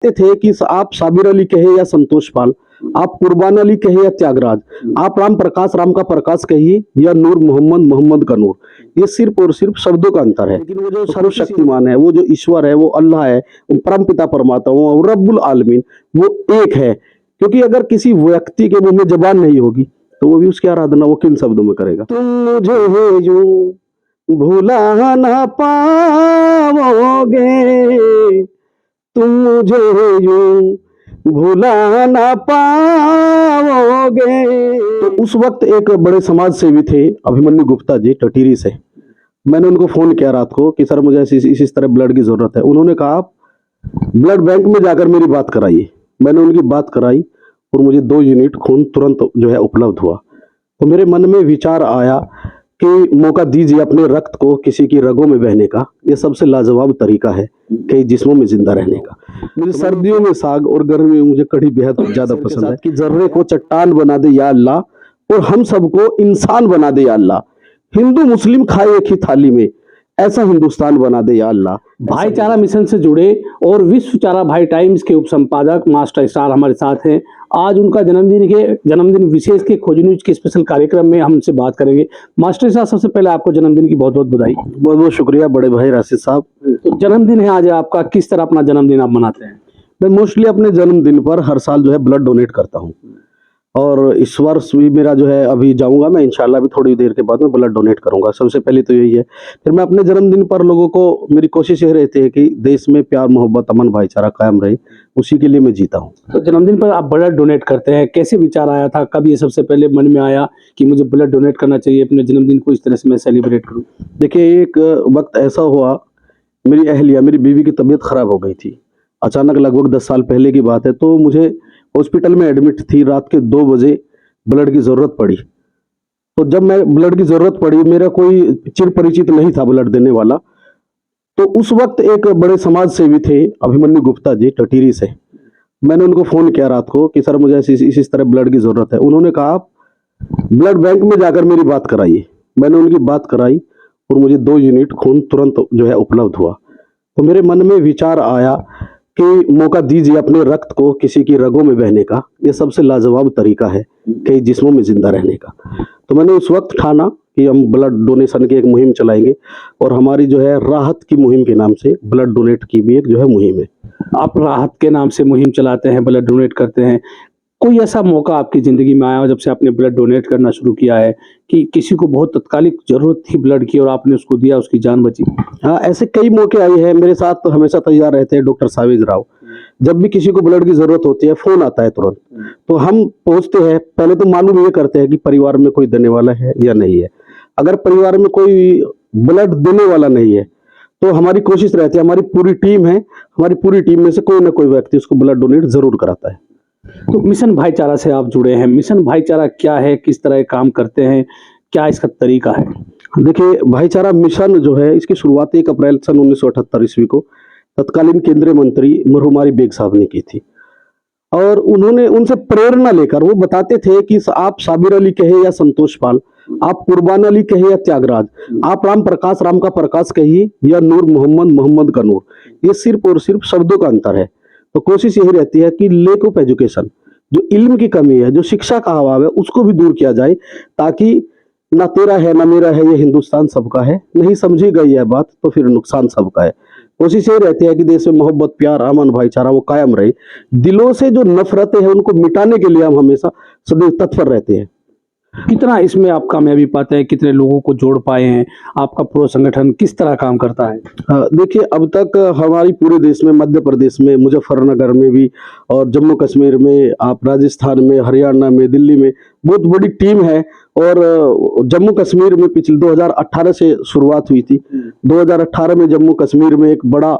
थे कि आप साबिर अली कहे या संतोष पाल, आप कुर्बान अली कहे या त्यागराज, आप राम प्रकाश राम का प्रकाश कहिए या नूर मोहम्मद मोहम्मद का नूर, ये सिर्फ और सिर्फ शब्दों का अंतर है। लेकिन वो जो सर्वशक्तिमान है, वो जो ईश्वर है, वो अल्लाह है, वो परम पिता परमात्मा, वो रब्बुल आलमीन, वो एक है। क्योंकि अगर किसी व्यक्ति के मुंह में जबान नहीं होगी तो वो भी उसकी आराधना वो किन शब्दों में करेगा। तुम मुझे यूं भुला ना पाओगे, तुम मुझे यूं भुला ना पाओगे। तो उस वक्त एक बड़े समाज सेवी थे अभिमन्यु गुप्ता जी टटीरी से। मैंने उनको फोन किया रात को कि सर मुझे इस तरह ब्लड की जरूरत है। उन्होंने कहा आप ब्लड बैंक में जाकर मेरी बात कराइए। मैंने उनकी बात कराई और मुझे 2 यूनिट खून तुरंत जो है उपलब्ध हुआ। तो मेरे मन में विचार आया कि मौका दीजिए अपने रक्त को किसी की रगों में बहने का। ये सबसे लाजवाब तरीका है कई जिस्मों में जिंदा रहने का। मुझे सर्दियों में साग और गर्मी में मुझे कढ़ी बेहद ज्यादा पसंद है। कि जर्रे को चट्टान बना दे या अल्लाह और हम सबको इंसान बना दे या अल्लाह। हिंदू मुस्लिम खाए एक ही थाली में, ऐसा हिंदुस्तान बना दे या अल्लाह। भाईचारा मिशन से जुड़े और विश्वचारा भाई टाइम्स के उपसंपादक मास्टर स्टार हमारे साथ हैं। आज उनका जन्मदिन विशेष के खोज न्यूज के स्पेशल कार्यक्रम में हम उनसे बात करेंगे। मास्टर साहब, सबसे पहले आपको जन्मदिन की बहुत बहुत बधाई। बहुत बहुत शुक्रिया बड़े भाई राशिद साहब। तो जन्मदिन है आज आपका, किस तरह अपना जन्मदिन आप मनाते हैं? मैं मोस्टली अपने जन्मदिन पर हर साल जो है ब्लड डोनेट करता हूँ और इस वर्ष भी मेरा जो है अभी जाऊंगा मैं इंशाल्लाह भी थोड़ी देर के बाद में ब्लड डोनेट करूंगा। सबसे पहले तो यही है। फिर मैं अपने जन्मदिन पर लोगों को, मेरी कोशिश यह रहती है कि देश में प्यार मोहब्बत अमन भाईचारा कायम रहे, उसी के लिए मैं जीता हूँ। तो जन्मदिन पर आप ब्लड डोनेट करते हैं, कैसे विचार आया था, कब ये सबसे पहले मन में आया कि मुझे ब्लड डोनेट करना चाहिए, अपने जन्मदिन को इस तरह से मैं सेलिब्रेट करूँ? देखिए, एक वक्त ऐसा हुआ, मेरी अहलिया मेरी बीवी की तबीयत खराब हो गई थी अचानक, लगभग 10 साल पहले की बात है। तो मुझे हॉस्पिटल में एडमिट थी, रात के 2 बजे ब्लड की जरूरत पड़ी। तो जब मैं ब्लड की जरूरत पड़ी, मेरा कोई चिर परिचित नहीं था ब्लड देने वाला। तो उस वक्त एक बड़े समाज सेवी थे अभिमन्यु गुप्ता जी टटीरी से। मैंने उनको फोन किया रात को कि सर मुझे इस तरह ब्लड की जरूरत है। उन्होंने कहा आप ब्लड बैंक में जाकर मेरी बात कराइए। मैंने उनकी बात कराई और मुझे 2 यूनिट खून तुरंत जो है उपलब्ध हुआ। तो मेरे मन में विचार आया कि मौका दीजिए अपने रक्त को किसी की रगों में बहने का। ये सबसे लाजवाब तरीका है कई जिस्मों में जिंदा रहने का। तो मैंने उस वक्त ठाना कि हम ब्लड डोनेशन की एक मुहिम चलाएंगे और हमारी जो है राहत की मुहिम के नाम से ब्लड डोनेट की भी एक जो है मुहिम है। आप राहत के नाम से मुहिम चलाते हैं, ब्लड डोनेट करते हैं। कोई ऐसा मौका आपकी ज़िंदगी में आया हो जब से आपने ब्लड डोनेट करना शुरू किया है कि किसी को बहुत तत्कालिक ज़रूरत थी ब्लड की और आपने उसको दिया, उसकी जान बची? हाँ, ऐसे कई मौके आए हैं। मेरे साथ तो हमेशा तैयार रहते हैं डॉक्टर साविज राव। जब भी किसी को ब्लड की जरूरत होती है फोन आता है तुरंत, तो हम पहुंचते हैं। पहले तो मालूम ये करते हैं कि परिवार में कोई देने वाला है या नहीं है। अगर परिवार में कोई ब्लड देने वाला नहीं है तो हमारी कोशिश रहती है, हमारी पूरी टीम है, हमारी पूरी टीम में से कोई ना कोई व्यक्ति उसको ब्लड डोनेट जरूर कराता है। तो मिशन भाईचारा से आप जुड़े हैं, मिशन भाईचारा क्या है, किस तरह काम करते हैं, क्या इसका तरीका है? देखिए, भाईचारा मिशन जो है, इसकी शुरुआत 1 अप्रैल सन 1978 ईस्वी को तत्कालीन केंद्रीय मंत्री मरहुमारी बेग साहब ने की थी। और उन्होंने उनसे प्रेरणा लेकर, वो बताते थे कि आप साबिर अली कहे या संतोष पाल, आप कुर्बान अली कहे या त्यागराज, आप राम प्रकाश राम का प्रकाश कहिए या नूर मोहम्मद मोहम्मद का नूर, ये सिर्फ और सिर्फ शब्दों का अंतर है। तो कोशिश यही रहती है कि लेक ऑफ एजुकेशन, जो इल्म की कमी है, जो शिक्षा का अभाव है, उसको भी दूर किया जाए, ताकि ना तेरा है ना मेरा है, ये हिंदुस्तान सबका है। नहीं समझी गई यह बात तो फिर नुकसान सबका है। कोशिश यही रहती है कि देश में मोहब्बत प्यार अमन भाईचारा वो कायम रहे। दिलों से जो नफरतें हैं उनको मिटाने के लिए हम हमेशा सदैव तत्पर रहते हैं। कितना इसमें आप कामयाबी पाते हैं, कितने लोगों को जोड़ पाए हैं, आपका पूरा संगठन किस तरह काम करता है? देखिए, अब तक हमारी पूरे देश में, मध्य प्रदेश में, मुजफ्फरनगर में भी, और जम्मू कश्मीर में, आप राजस्थान में, हरियाणा में, दिल्ली में बहुत बड़ी टीम है। और जम्मू कश्मीर में पिछले 2018 से शुरुआत हुई थी। 2018 में जम्मू कश्मीर में एक बड़ा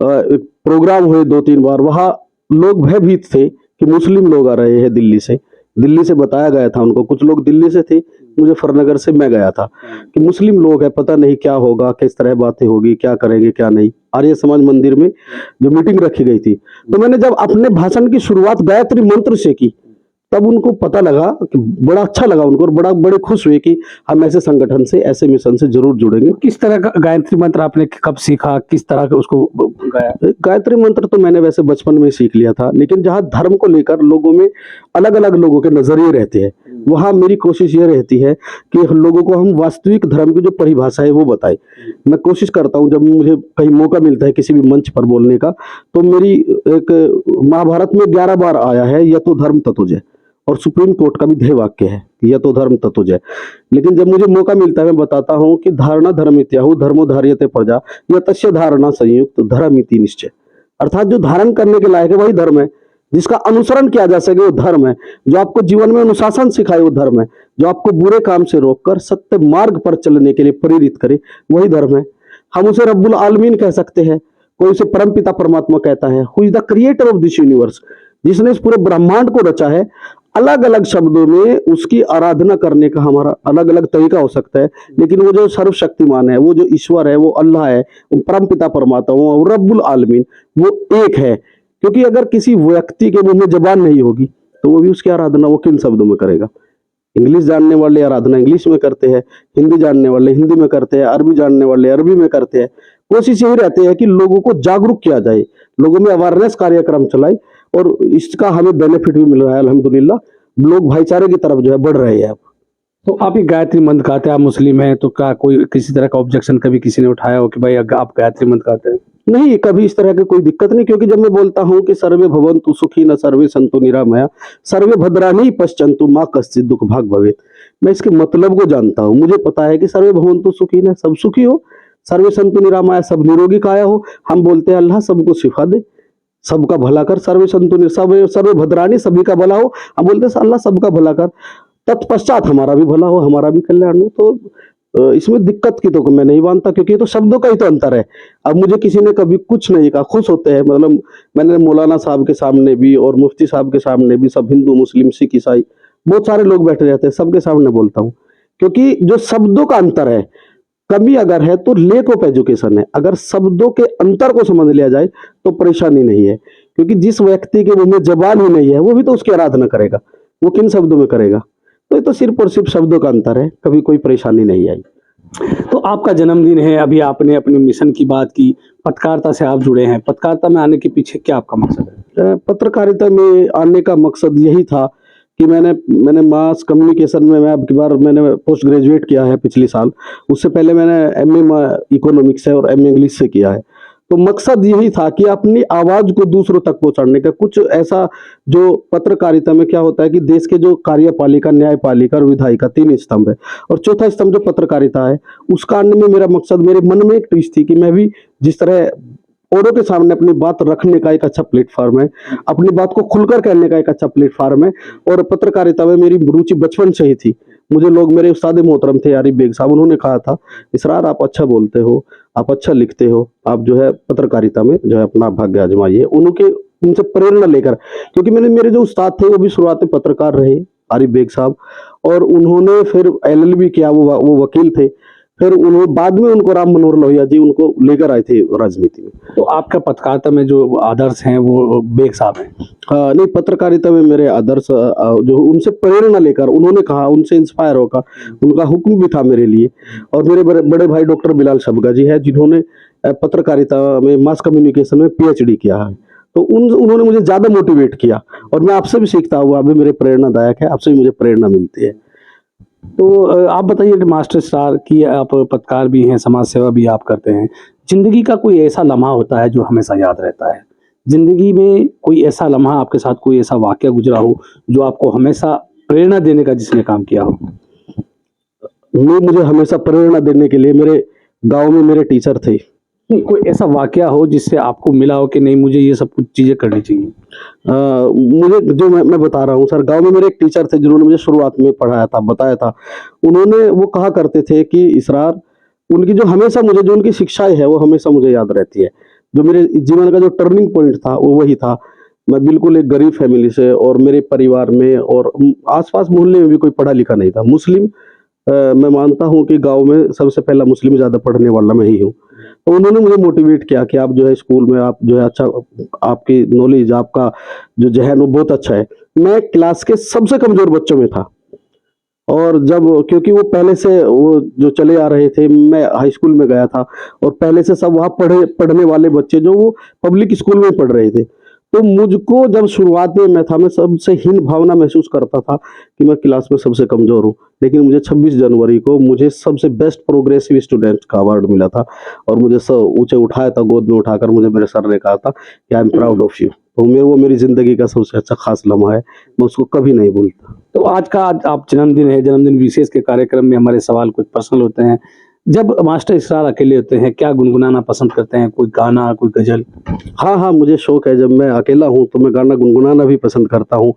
एक प्रोग्राम हुए 2-3 बार। वहाँ लोग भयभीत थे कि मुस्लिम लोग आ रहे हैं दिल्ली से बताया गया था उनको। कुछ लोग दिल्ली से थे, मुजफ्फरनगर से मैं गया था कि मुस्लिम लोग है, पता नहीं क्या होगा, किस तरह बातें होगी, क्या करेंगे क्या नहीं। आर्य समाज मंदिर में जो मीटिंग रखी गई थी, तो मैंने जब अपने भाषण की शुरुआत गायत्री मंत्र से की तब उनको पता लगा कि बड़ा अच्छा लगा उनको, और बड़े खुश हुए कि हम ऐसे संगठन से, ऐसे मिशन से जरूर जुड़ेंगे। किस तरह का गायत्री मंत्र आपने कब सीखा, किस तरह का उसको गाया? गायत्री मंत्र तो मैंने वैसे बचपन में ही सीख लिया था, लेकिन जहाँ धर्म को लेकर लोगों में अलग अलग लोगों के नजरिए रहते हैं, वहाँ मेरी कोशिश ये रहती है कि लोगों को हम वास्तविक धर्म की जो परिभाषा है वो बताएं। मैं कोशिश करता हूँ, जब मुझे कहीं मौका मिलता है किसी भी मंच पर बोलने का, तो मेरी एक महाभारत में 11 बार आया है यह तो धर्म ततुजय, और सुप्रीम कोर्ट का भी ध्येय वाक्य है यह तो धर्म ततुजय। लेकिन जब मुझे मौका मिलता है मैं बताता हूँ कि धारणा धर्मित्याहु धर्मो धार्यते प्रजा यतस्य धारणा संयुक्त धर्मिति निश्चय। अर्थात जो धारण करने के लायक है वही धर्म है, जिसका अनुसरण किया जा सके वो धर्म है, जो आपको जीवन में अनुशासन सिखाए वो धर्म है, जो आपको बुरे काम से रोककर सत्य मार्ग पर चलने के लिए प्रेरित करे वही धर्म है। हम उसे रब्बुल आलमीन कह सकते हैं, कोई उसे परम पिता परमात्मा कहता है, who is the creator of this universe, जिसने इस पूरे ब्रह्मांड को रचा है। अलग अलग शब्दों में उसकी आराधना करने का हमारा अलग अलग तरीका हो सकता है, लेकिन वो जो सर्वशक्तिमान है, वो जो ईश्वर है, वो अल्लाह है, वो परम पिता परमात्मा, वो रब्बुल आलमीन, वो एक है। क्योंकि अगर किसी व्यक्ति के मुंह में जबान नहीं होगी तो वो भी उसकी आराधना वो किन शब्दों में करेगा। इंग्लिश जानने वाले आराधना इंग्लिश में करते हैं, हिंदी जानने वाले हिंदी में करते हैं, अरबी जानने वाले अरबी में करते हैं। कोशिश यही रहती है कि लोगों को जागरूक किया जाए, लोगों में अवेयरनेस कार्यक्रम चलाए, और इसका हमें बेनिफिट भी मिल रहा है अल्हम्दुलिल्लाह। लोग भाईचारे की तरफ जो है बढ़ रहे हैं अब। तो आप ये गायत्री मंत्र गाते हैं, आप मुस्लिम हैं, तो क्या कोई किसी तरह का ऑब्जेक्शन कभी किसी ने उठाया हो कि भाई आप गायत्री मंत्र गाते हैं? नहीं, कभी इस तरह की कोई दिक्कत नहीं, क्योंकि जब मैं बोलता हूँ कि सर्वे भवन्तु सुखिनः सर्वे सन्तु निरामया सर्वे भद्राणि पश्यन्तु मा कश्चित् दुःख भाग् भवेत्, मैं इसके मतलब को जानता हूँ। मुझे पता है कि सर्वे भवन्तु सुखिनः, सब सुखी हो, सर्वे सन्तु निरामया, सब निरोगी काया हो। हम बोलते हैं अल्लाह सबको शिफा दे, सबका भला कर, सर्वे सन्तु सर्वे भद्राणि, सभी का भला हो। हम बोलते हैं अल्लाह सबका भला कर, तत्पश्चात हमारा भी भला हो, हमारा भी कल्याण हो। तो इसमें दिक्कत की तो मैं नहीं मानता, क्योंकि ये तो शब्दों का ही तो अंतर है। अब मुझे किसी ने कभी कुछ नहीं कहा, खुश होते हैं। मतलब मैंने मौलाना साहब के सामने भी और मुफ्ती साहब के सामने भी, सब हिंदू मुस्लिम सिख ईसाई बहुत सारे लोग बैठे रहते हैं, सबके सामने बोलता हूँ, क्योंकि जो शब्दों का अंतर है, कमी अगर है तो लेक ऑफ एजुकेशन है। अगर शब्दों के अंतर को समझ लिया जाए तो परेशानी नहीं है, क्योंकि जिस व्यक्ति के मुंह में जबान ही नहीं है वो भी तो उसकी आराधना करेगा, वो किन शब्दों में करेगा। तो ये तो सिर्फ और सिर्फ शब्दों का अंतर है, कभी कोई परेशानी नहीं आई। तो आपका जन्मदिन है, अभी आपने अपने मिशन की बात की, पत्रकारिता से आप जुड़े हैं, पत्रकारिता में आने के पीछे क्या आपका मकसद है? पत्रकारिता में आने का मकसद यही था कि मैंने मास कम्युनिकेशन में, मैं अब की बार मैंने पोस्ट ग्रेजुएट किया है पिछले साल। उससे पहले मैंने एमए इकोनॉमिक्स से और एमए इंग्लिश से किया है। तो मकसद यही था कि अपनी आवाज को दूसरों तक पहुंचाने का, कुछ ऐसा जो पत्रकारिता में क्या होता है कि देश के जो कार्यपालिका, न्यायपालिका और विधायिका, 3 स्तंभ है, और चौथा स्तंभ जो पत्रकारिता है, उसका आने में मेरा मकसद, मेरे मन में एक टीस थी कि मैं भी जिस तरह औरों के सामने अपनी बात रखने का एक अच्छा प्लेटफॉर्म है, अपनी बात को खुलकर कहने का एक अच्छा प्लेटफॉर्म है। और पत्रकारिता में मेरी रुचि बचपन से ही थी। मुझे लोग, मेरे उस्ताद मोहतरम थे आरिफ बेग साहब, उन्होंने कहा था, इसरार आप अच्छा बोलते हो, आप अच्छा लिखते हो, आप जो है पत्रकारिता में जो है अपना भाग्य आजमाइए। उनसे प्रेरणा लेकर, क्योंकि मेरे जो उस्ताद थे वो भी शुरुआत में पत्रकार रहे, आरिफ बेग साहब, और उन्होंने फिर एलएलबी किया, वो वकील थे। फिर उन्होंने बाद में उनको राम मनोहर लोहिया जी उनको लेकर आए थे राजनीति में। तो आपका पत्रकारिता में जो आदर्श हैं वो बेग साहब हैं? हाँ, नहीं, पत्रकारिता में मेरे आदर्श जो उनसे प्रेरणा लेकर, उन्होंने कहा, उनसे इंस्पायर होकर, उनका हुक्म भी था मेरे लिए। और मेरे बड़े भाई डॉक्टर बिलाल शबगा जी है, जिन्होंने पत्रकारिता में, मास कम्युनिकेशन में पीएचडी किया है। तो उन्होंने मुझे ज्यादा मोटिवेट किया, और मैं आपसे भी सीखता हुआ अभी मेरे प्रेरणादायक है, आपसे भी मुझे प्रेरणा मिलती है। तो आप बताइए कि मास्टर स्टार की आप पत्रकार भी हैं, समाज सेवा भी आप करते हैं, जिंदगी का कोई ऐसा लम्हा होता है जो हमेशा याद रहता है? जिंदगी में कोई ऐसा लम्हा आपके साथ, कोई ऐसा वाकया गुजरा हो जो आपको हमेशा प्रेरणा देने का जिसने काम किया हो? मुझे हमेशा प्रेरणा देने के लिए मेरे गांव में मेरे टीचर थे। नहीं, कोई ऐसा वाकया हो जिससे आपको मिला हो कि नहीं, मुझे ये सब कुछ चीजें करनी चाहिए? मुझे जो मैं बता रहा हूँ सर, गांव में मेरे एक टीचर थे जिन्होंने मुझे शुरुआत में पढ़ाया था, बताया था। वो कहा करते थे कि इसरार, उनकी जो हमेशा मुझे, जो उनकी शिक्षाएं है वो हमेशा मुझे याद रहती है। जो मेरे जीवन का जो टर्निंग पॉइंट था वो वही था। मैं बिल्कुल एक गरीब फैमिली से, और मेरे परिवार में और आसपास मोहल्ले में भी कोई पढ़ा लिखा नहीं था, मुस्लिम। मैं मानता हूँ कि गांव में सबसे पहला मुस्लिम ज्यादा पढ़ने वाला मैं ही हूँ। तो उन्होंने मुझे मोटिवेट किया कि आप जो है स्कूल में आप जो है अच्छा, आपकी नॉलेज, आपका जो ज़हन वो बहुत अच्छा है। मैं क्लास के सबसे कमज़ोर बच्चों में था। और जब क्योंकि वो पहले से वो जो चले आ रहे थे, मैं हाई स्कूल में गया था और पहले से सब वहाँ पढ़ने वाले बच्चे जो वो पब्लिक स्कूल में पढ़ रहे थे। तो मुझको जब शुरुआत में मैं सबसे हीन भावना महसूस करता था कि मैं क्लास में सबसे कमज़ोर हूँ। लेकिन मुझे 26 जनवरी को मुझे सबसे बेस्ट प्रोग्रेसिव स्टूडेंट का अवार्ड मिला था और मुझे ऊँचे उठाया था, गोद में उठाकर मुझे मेरे सर ने कहा था कि I am proud of you. तो वो मेरी ज़िंदगी का सबसे अच्छा ख़ास लम्हा है, मैं उसको कभी नहीं भूलता। तो आज का आप जन्मदिन है, जन्मदिन विशेष के कार्यक्रम में हमारे सवाल कुछ पर्सनल होते हैं। जब मास्टर इसरार अकेले होते हैं, क्या गुनगुनाना पसंद करते हैं? कोई गाना, कोई गज़ल? हाँ, हाँ, मुझे शौक है। जब मैं अकेला हूँ तो मैं गाना गुनगुनाना भी पसंद करता हूँ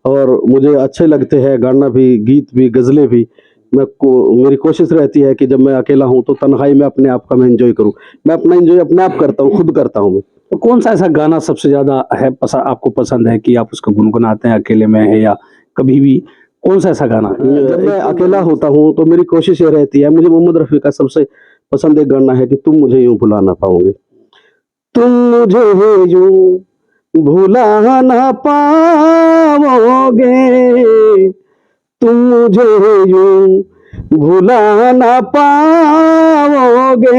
और मुझे अच्छे लगते हैं गाना भी, गीत भी, गज़लें भी। मेरी कोशिश रहती है कि जब मैं अकेला हूँ तो तन्हाई में अपने आप का मैं एन्जॉय करूँ। मैं अपना एन्जॉय अपने आप करता हूँ, खुद करता हूँ मैं। तो कौन-सा ऐसा गाना सबसे ज़्यादा है आपको पसंद है कि आप उसको गुनगुनाते हैं अकेले में है या कभी भी? कौन-सा ऐसा गाना है? जब मैं अकेला होता हूँ तो मेरी कोशिश ये रहती है, मुझे मोहम्मद रफ़ी का सबसे पसंद एक गाना है कि तुम मुझे यूँ भुला ना पाओगे। तुम मुझे यूँ भुला ना पाओगे, तुम मुझे यूँ भुला ना पाओगे,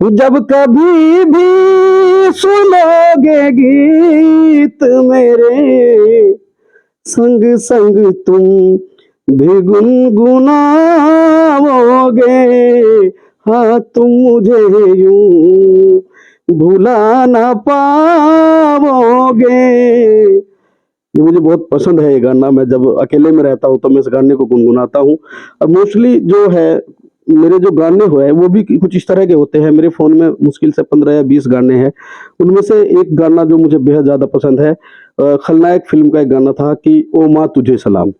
जब कभी भी सुनोगे गीत मेरे, संग संग तुम भी गुनगुनाओगे। हाँ, तुम मुझे यूँ भुला ना पाओगे। ये मुझे बहुत पसंद है ये गाना। मैं जब अकेले में रहता हूँ तो मैं इस गाने को गुनगुनाता हूँ और मोस्टली जो है मेरे जो गाने हुए वो भी कुछ इस तरह के होते हैं। मेरे फ़ोन में मुश्किल से 15 या 20 गाने हैं। उनमें से एक गाना जो मुझे बेहद ज़्यादा पसंद है, खलनायक फ़िल्म का एक गाना था कि ओ माँ तुझे सलाम,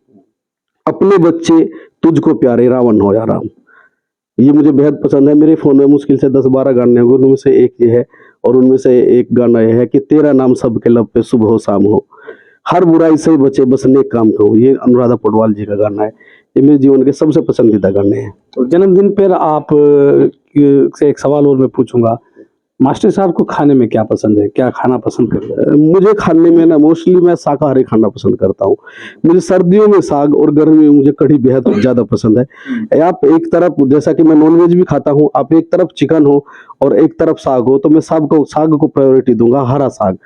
अपने बच्चे तुझको प्यारे रावण हो या राम। ये मुझे बेहद पसंद है। मेरे फ़ोन में मुश्किल से 10-12 गाने होंगे, उनमें से एक ये है और उनमें से एक गाना ये है कि तेरा नाम सबके लब पे सुबह हो शाम हो, हर बुराई से बचे बस नेक काम करो। ये अनुराधा पौडवाल जी का गाना है। ये मेरे जीवन के सबसे पसंदीदा गाने हैं। तो जन्मदिन पर आप से एक सवाल और मैं पूछूँगा, मास्टर साहब को खाने में क्या पसंद है? क्या खाना पसंद करते हैं? मुझे खाने में ना मोस्टली मैं शाकाहारी खाना पसंद करता हूँ। मुझे सर्दियों में साग और गर्मी में मुझे कढ़ी बेहद ज़्यादा पसंद है। आप एक तरफ जैसा कि मैं नॉनवेज भी खाता हूँ, आप एक तरफ चिकन हो और एक तरफ साग हो, तो मैं साग को प्रायोरिटी दूँगा, हरा साग।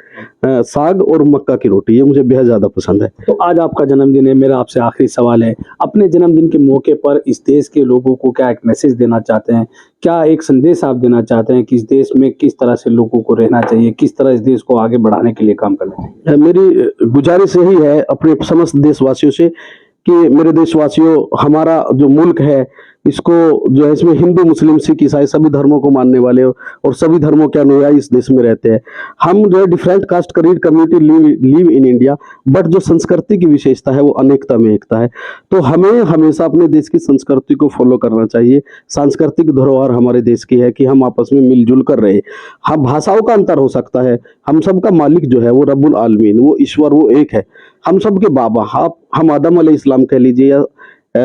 साग और मक्का की रोटी, ये मुझे बेहद ज़्यादा पसंद है। तो आज आपका जन्मदिन है, मेरा आपसे आखिरी सवाल है, अपने जन्मदिन के मौके पर इस देश के लोगों को क्या एक मैसेज देना चाहते हैं? क्या एक संदेश आप देना चाहते हैं कि इस देश में किस तरह से लोगों को रहना चाहिए, किस तरह इस देश को आगे बढ़ाने के लिए काम करना चाहिए? मेरी गुजारिश यही है अपने समस्त देशवासियों से कि मेरे देशवासियों, हमारा जो मुल्क है इसको जो है, इसमें हिंदू, मुस्लिम, सिख, ईसाई सभी धर्मों को मानने वाले और सभी धर्मों के अनुयायी इस देश में रहते हैं। हम जो है different caste creed community live in India, but जो संस्कृति की विशेषता है वो अनेकता में एकता है। तो हमें हमेशा अपने देश की संस्कृति को फॉलो करना चाहिए। सांस्कृतिक धरोहर हमारे देश की है कि हम आपस में मिलजुल कर रहे। हम भाषाओं का अंतर हो सकता है, हम सबका मालिक जो है वो रब्बुल आलमीन, वो ईश्वर, वो एक है। हम सबके बाबा, हम आदम अलैहिस्सलाम कह लीजिए या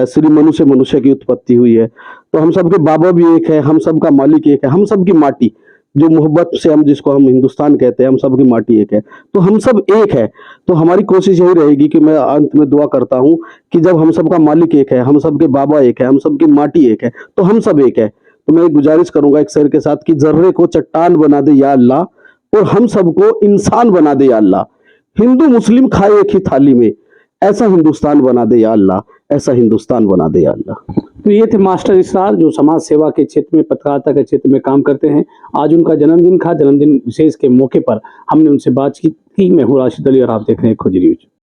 श्री मनु से मनुष्य की उत्पत्ति हुई है, तो हम सबके बाबा भी एक है, हम सबका मालिक एक है, हम सबकी माटी जो मोहब्बत से हम जिसको हम हिंदुस्तान कहते हैं, हम सबकी माटी एक है, तो हम सब एक है। तो हमारी कोशिश यही रहेगी कि मैं अंत में दुआ करता हूँ कि जब हम सबका मालिक एक है, हम सबके बाबा एक है, हम सबकी माटी एक है, तो हम सब एक है। तो मैं एक गुजारिश करूंगा एक शेर के साथ कि जर्रे को चट्टान बना दे या अल्लाह और हम सबको इंसान बना दे या अल्लाह, हिंदू मुस्लिम खाए एक ही थाली में, ऐसा हिंदुस्तान बना दे या अल्लाह, ऐसा हिंदुस्तान बना दे या अल्लाह। तो ये थे मास्टर इसरार जो समाज सेवा के क्षेत्र में, पत्रकारिता के क्षेत्र में काम करते हैं। आज उनका जन्मदिन था, जन्मदिन विशेष के मौके पर हमने उनसे बातचीत की। मैं हूँ राशिद अली और आप देख रहे हैं खोजी न्यूज।